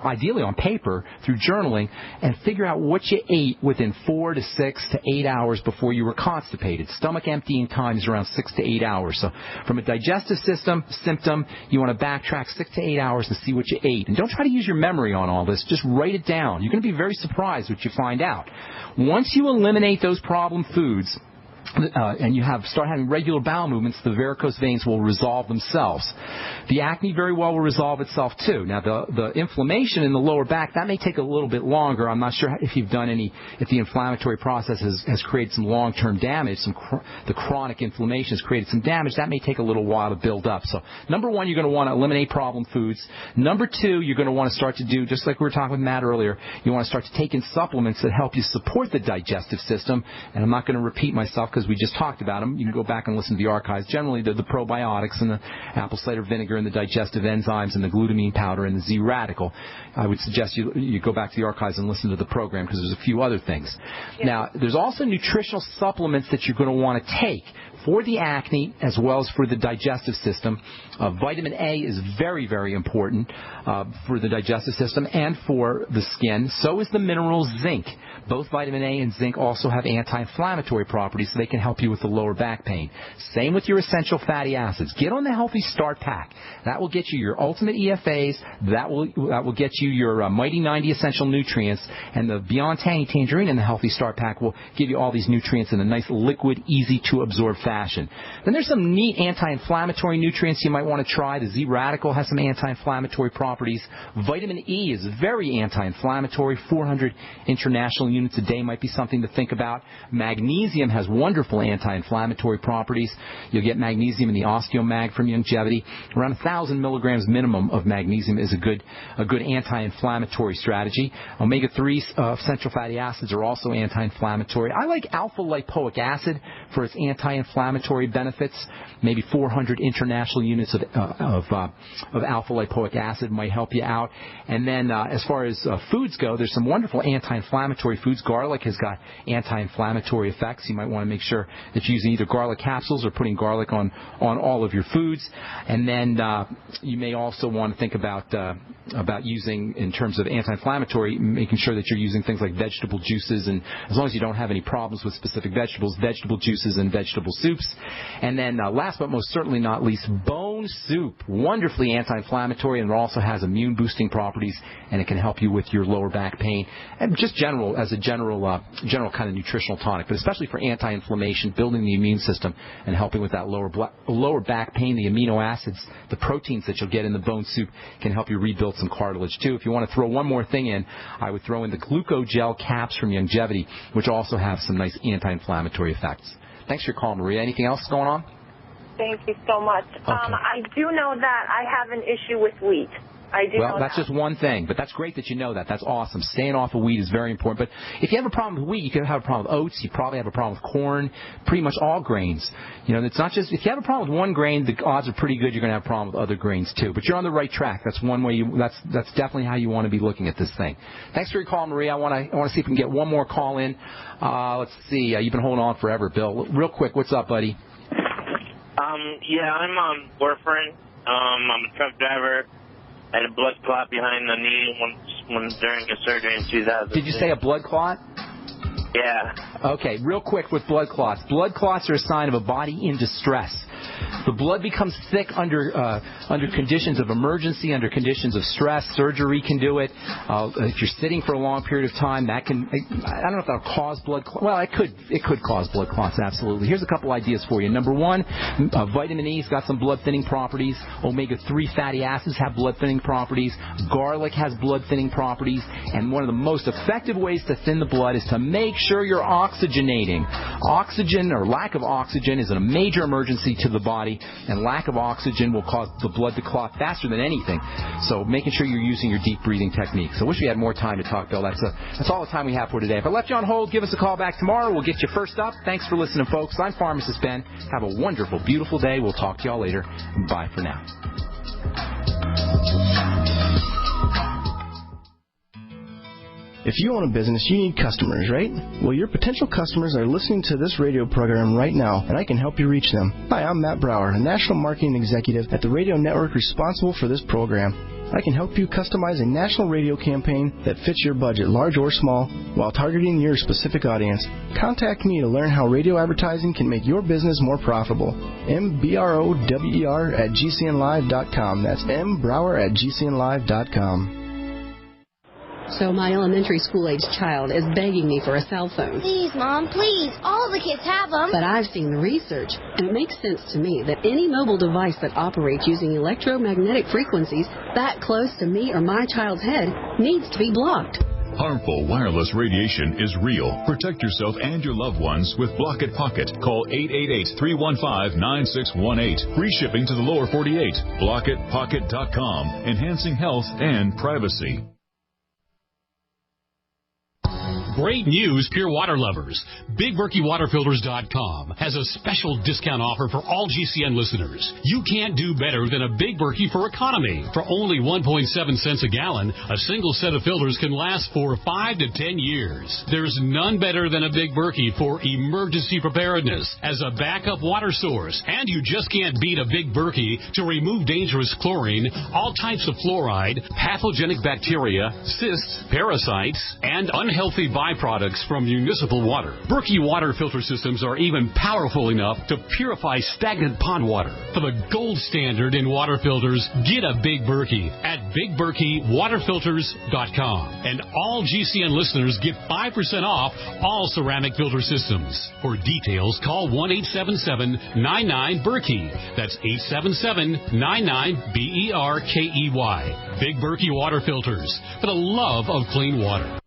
ideally on paper, through journaling, and figure out what you ate within 4 to 6 to 8 hours before you were constipated. Stomach emptying time is around 6 to 8 hours. So from a digestive system symptom, you want to backtrack 6 to 8 hours and see what you ate. And don't try to use your memory on all this. Just write it down. You're going to be very surprised what you find out. Once you eliminate those problem foods, and you start having regular bowel movements, the varicose veins will resolve themselves. The acne very well will resolve itself too. Now, the inflammation in the lower back, that may take a little bit longer. I'm not sure if you've done if the inflammatory process has created some long-term damage, the chronic inflammation has created some damage. That may take a little while to build up. So, number one, you're going to want to eliminate problem foods. Number two, you're going to want to start to do, just like we were talking with Matt earlier, you want to start to take in supplements that help you support the digestive system. And I'm not going to repeat myself because we just talked about them. You can go back and listen to the archives. Generally, they're the probiotics and the apple cider vinegar and the digestive enzymes and the glutamine powder and the Z-radical. I would suggest you go back to the archives and listen to the program because there's a few other things. Yeah. Now, there's also nutritional supplements that you're going to want to take for the acne as well as for the digestive system. Vitamin A is very, very important for the digestive system and for the skin. So is the mineral zinc. Both vitamin A and zinc also have anti-inflammatory properties, so they can help you with the lower back pain. Same with your essential fatty acids. Get on the Healthy Start Pack. That will get you your ultimate EFAs. That will get you your Mighty 90 essential nutrients. And the Beyond Tangy Tangerine in the Healthy Start Pack will give you all these nutrients in a nice liquid, easy-to-absorb fashion. Then there's some neat anti-inflammatory nutrients you might want to try. The Z-Radical has some anti-inflammatory properties. Vitamin E is very anti-inflammatory. 400 international units a day might be something to think about. Magnesium has wonderful anti-inflammatory properties. You'll get magnesium in the Osteomag from Youngevity. Around 1,000 milligrams minimum of magnesium is a good anti-inflammatory strategy. Omega-3 essential fatty acids are also anti-inflammatory. I like alpha-lipoic acid for its anti-inflammatory benefits. Maybe 400 international units of alpha-lipoic acid might help you out. And then as far as foods go, there's some wonderful anti-inflammatory foods. Garlic has got anti-inflammatory effects. You might want to make sure that you're using either garlic capsules or putting garlic on all of your foods. And then you may also want to think about using, in terms of anti-inflammatory, making sure that you're using things like vegetable juices, and as long as you don't have any problems with specific vegetables, vegetable juices and vegetable soups. And then last but most certainly not least, bone soup. Wonderfully anti-inflammatory, and it also has immune boosting properties, and it can help you with your lower back pain, and just general kind of nutritional tonic, but especially for anti-inflammation, building the immune system, and helping with that lower back pain. The amino acids, the proteins that you'll get in the bone soup can help you rebuild some cartilage too. If you want to throw one more thing in, I would throw in the glucogel caps from Youngevity, which also have some nice anti-inflammatory effects. Thanks for your call, Maria. Anything else going on? Thank you so much. Okay. I do know that I have an issue with wheat. I do know that's that. just one thing, but that's great that you know that. That's awesome. Staying off of wheat is very important. But if you have a problem with wheat, you could have a problem with oats. You probably have a problem with corn, pretty much all grains. You know, it's not just, if you have a problem with one grain, the odds are pretty good you're going to have a problem with other grains too. But you're on the right track. That's one way that's definitely how you want to be looking at this thing. Thanks for your call, Maria. I want to see if we can get one more call in. Let's see. You've been holding on forever, Bill. Real quick, what's up, buddy? Yeah, I'm warfarin. I'm a truck driver. I had a blood clot behind the knee during a surgery in 2000. Did you say a blood clot? Yeah. Okay, real quick with blood clots. Blood clots are a sign of a body in distress. The blood becomes thick under conditions of emergency, under conditions of stress. Surgery can do it. If you're sitting for a long period of time, that can, I don't know if that'll cause blood clots. Well, it could cause blood clots, absolutely. Here's a couple ideas for you. Number one, vitamin E's got some blood thinning properties. Omega-3 fatty acids have blood thinning properties. Garlic has blood thinning properties. And one of the most effective ways to thin the blood is to make sure you're oxygenating. Oxygen or lack of oxygen is a major emergency to the body, and lack of oxygen will cause the blood to clot faster than anything. So making sure you're using your deep breathing technique. So I wish we had more time to talk, Bill. That's all the time we have for today. If I left you on hold, give us a call back tomorrow. We'll get you first up. Thanks for listening, folks. I'm Pharmacist Ben. Have a wonderful, beautiful day. We'll talk to y'all later. Bye for now. If you own a business, you need customers, right? Well, your potential customers are listening to this radio program right now, and I can help you reach them. Hi, I'm Matt Brower, a national marketing executive at the radio network responsible for this program. I can help you customize a national radio campaign that fits your budget, large or small, while targeting your specific audience. Contact me to learn how radio advertising can make your business more profitable. mbrower@gcnlive.com. That's mbrower@gcnlive.com. So my elementary school-age child is begging me for a cell phone. Please, Mom, please. All the kids have them. But I've seen the research, and it makes sense to me that any mobile device that operates using electromagnetic frequencies that close to me or my child's head needs to be blocked. Harmful wireless radiation is real. Protect yourself and your loved ones with Block It Pocket. Call 888-315-9618. Free shipping to the lower 48. BlockItPocket.com. Enhancing health and privacy. Great news, pure water lovers. BigBerkeyWaterFilters.com has a special discount offer for all GCN listeners. You can't do better than a Big Berkey for economy. For only 1.7 cents a gallon, a single set of filters can last for 5 to 10 years. There's none better than a Big Berkey for emergency preparedness as a backup water source. And you just can't beat a Big Berkey to remove dangerous chlorine, all types of fluoride, pathogenic bacteria, cysts, parasites, and unhealthy byproducts from municipal water. Berkey water filter systems are even powerful enough to purify stagnant pond water. For the gold standard in water filters, get a Big Berkey at BigBerkeyWaterFilters.com. And all GCN listeners get 5% off all ceramic filter systems. For details, call 1-877-99-BERKEY. That's 877-99-BERKEY. Big Berkey Water Filters, for the love of clean water.